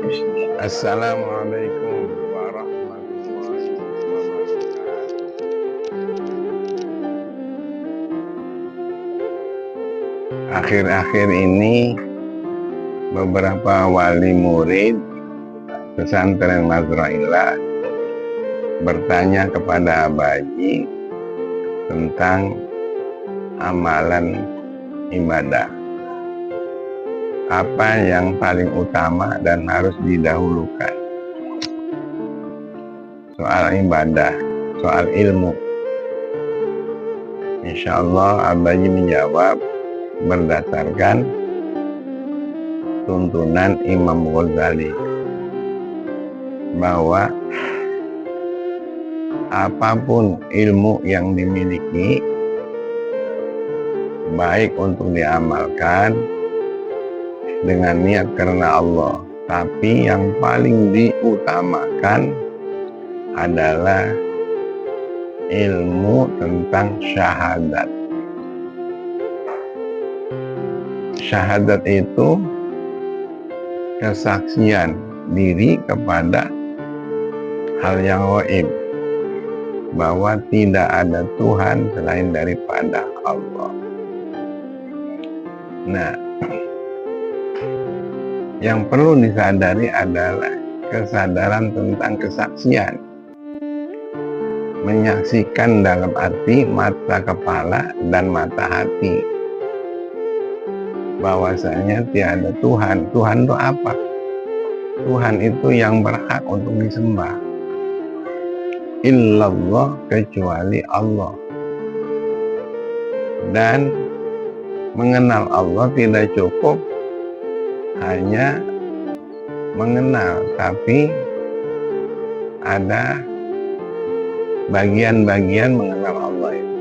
Assalamualaikum warahmatullahi wabarakatuh. Akhir-akhir ini beberapa wali murid pesantren Mazra'illah bertanya kepada Abaji tentang amalan ibadah. Apa yang paling utama dan harus didahulukan? Soal ibadah, soal ilmu. Insya Allah Abaji menjawab berdasarkan tuntunan Imam Ghazali bahwa apapun ilmu yang dimiliki baik untuk diamalkan dengan niat karena Allah, tapi yang paling diutamakan adalah ilmu tentang syahadat. Syahadat itu kesaksian diri kepada hal yang gaib, bahwa tidak ada Tuhan selain daripada Allah. Nah, yang perlu disadari adalah kesadaran tentang kesaksian. Menyaksikan dalam arti mata kepala dan mata hati, bahwasanya tiada Tuhan. Tuhan itu apa? Tuhan itu yang berhak untuk disembah. Illallah, kecuali Allah. Dan mengenal Allah tidak cukup hanya mengenal, tapi ada bagian-bagian mengenal Allah itu,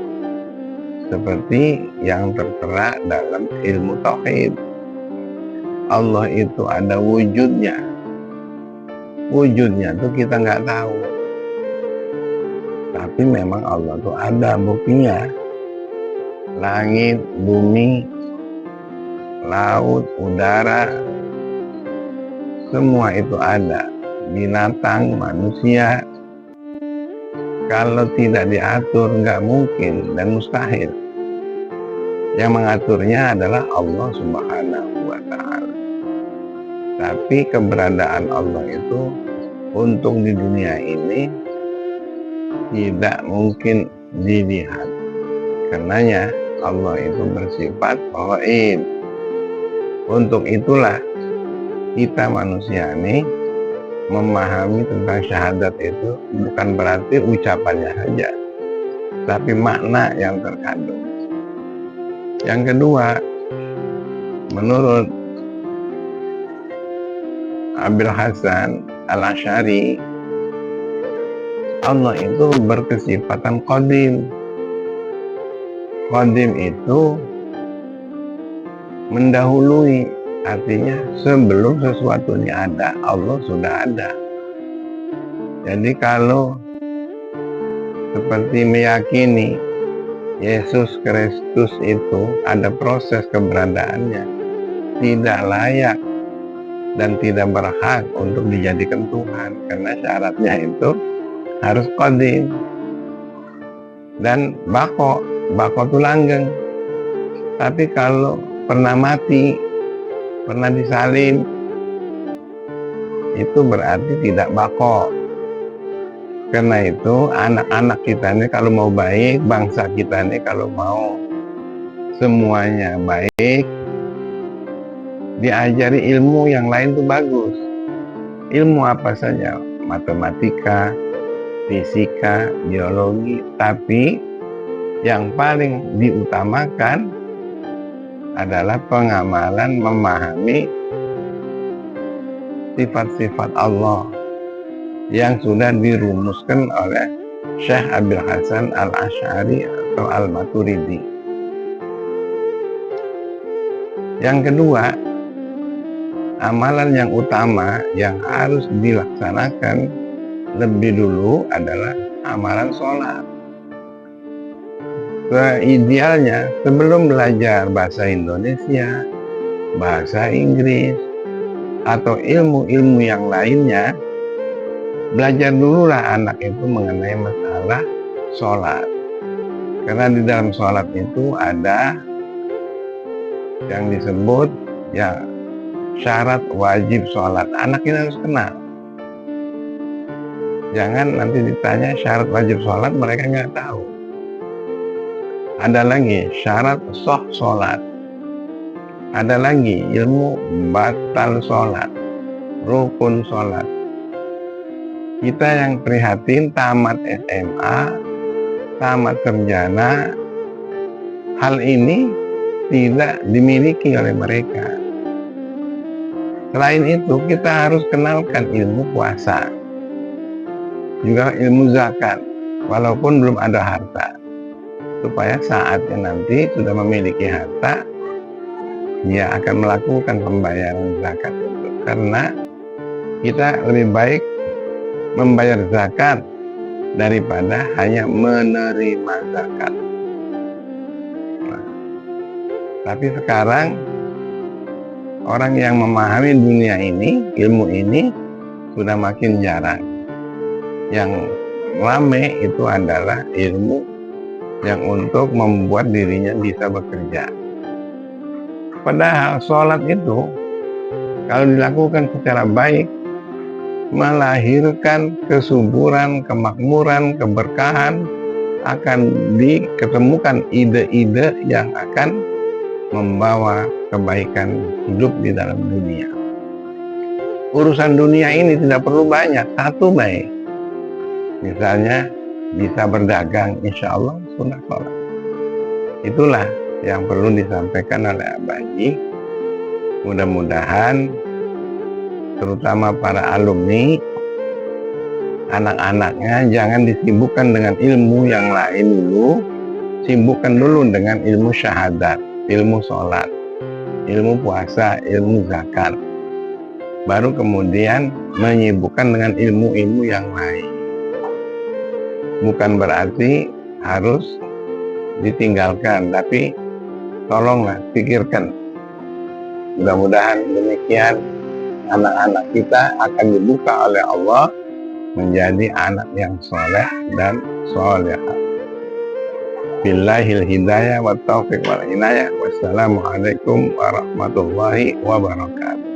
seperti yang tertera dalam ilmu tauhid. Allah itu ada wujudnya. Wujudnya itu kita nggak tahu, tapi memang Allah itu ada buktinya. Langit, bumi, laut, udara, semua itu ada. Binatang, manusia, kalau tidak diatur nggak mungkin dan mustahil. Yang mengaturnya adalah Allah Subhanahu wa Ta'ala. Tapi keberadaan Allah itu untuk di dunia ini tidak mungkin dilihat. Karenanya Allah itu bersifat gaib. Untuk itulah kita manusia ini memahami tentang syahadat itu bukan berarti ucapannya saja, tapi makna yang terkandung. Yang kedua, menurut Abil Hasan Al-Asy'ari, Allah itu berkesifatan qadim. Qadim itu mendahului, artinya sebelum sesuatu ini ada, Allah sudah ada. Jadi kalau seperti meyakini Yesus Kristus itu ada proses keberadaannya, tidak layak dan tidak berhak untuk dijadikan Tuhan, karena syaratnya itu harus qadim dan bako itu langgeng. Tapi kalau pernah mati, pernah disalib, itu berarti tidak bako. Karena itu anak-anak kita ini kalau mau baik, bangsa kita ini kalau mau semuanya baik, diajari ilmu yang lain itu bagus. Ilmu apa saja, matematika, fisika, biologi, tapi yang paling diutamakan adalah pengamalan memahami sifat-sifat Allah yang sudah dirumuskan oleh Syekh Abil Hasan Al-Asy'ari atau Al-Maturidi. Yang kedua, amalan yang utama yang harus dilaksanakan lebih dulu adalah amalan sholat. Idealnya sebelum belajar bahasa Indonesia, bahasa Inggris, atau ilmu-ilmu yang lainnya, belajar dululah anak itu mengenai masalah sholat. Karena di dalam sholat itu ada yang disebut ya syarat wajib sholat. Anak ini harus kenal. Jangan nanti ditanya syarat wajib sholat mereka nggak tahu. Ada lagi syarat sah sholat. Ada lagi ilmu batal sholat, rukun sholat. Kita yang prihatin tamat SMA, tamat sarjana, hal ini tidak dimiliki oleh mereka. Selain itu kita harus kenalkan ilmu puasa, juga ilmu zakat, walaupun belum ada harta, supaya saatnya nanti sudah memiliki harta, dia akan melakukan pembayaran zakat itu. Karena kita lebih baik membayar zakat daripada hanya menerima zakat. Nah, tapi sekarang orang yang memahami dunia ini, ilmu ini sudah makin jarang. Yang rame itu adalah ilmu yang untuk membuat dirinya bisa bekerja. Padahal sholat itu kalau dilakukan secara baik melahirkan kesuburan, kemakmuran, keberkahan, akan diketemukan ide-ide yang akan membawa kebaikan hidup di dalam dunia. Urusan dunia ini tidak perlu banyak, satu baik. Misalnya bisa berdagang, insya Allah sunnah sholat. Itulah yang perlu disampaikan oleh Abah Haji. Mudah-mudahan terutama para alumni, anak-anaknya jangan disibukkan dengan ilmu yang lain dulu, sibukkan dulu dengan ilmu syahadat, ilmu sholat, ilmu puasa, ilmu zakat. Baru kemudian menyibukkan dengan ilmu-ilmu yang lain. Bukan berarti harus ditinggalkan, tapi tolonglah pikirkan. Mudah-mudahan demikian anak-anak kita akan dibuka oleh Allah menjadi anak yang soleh dan solehah. Billahil hidayah wa taufiq wal inayah. Wassalamualaikum warahmatullahi wabarakatuh.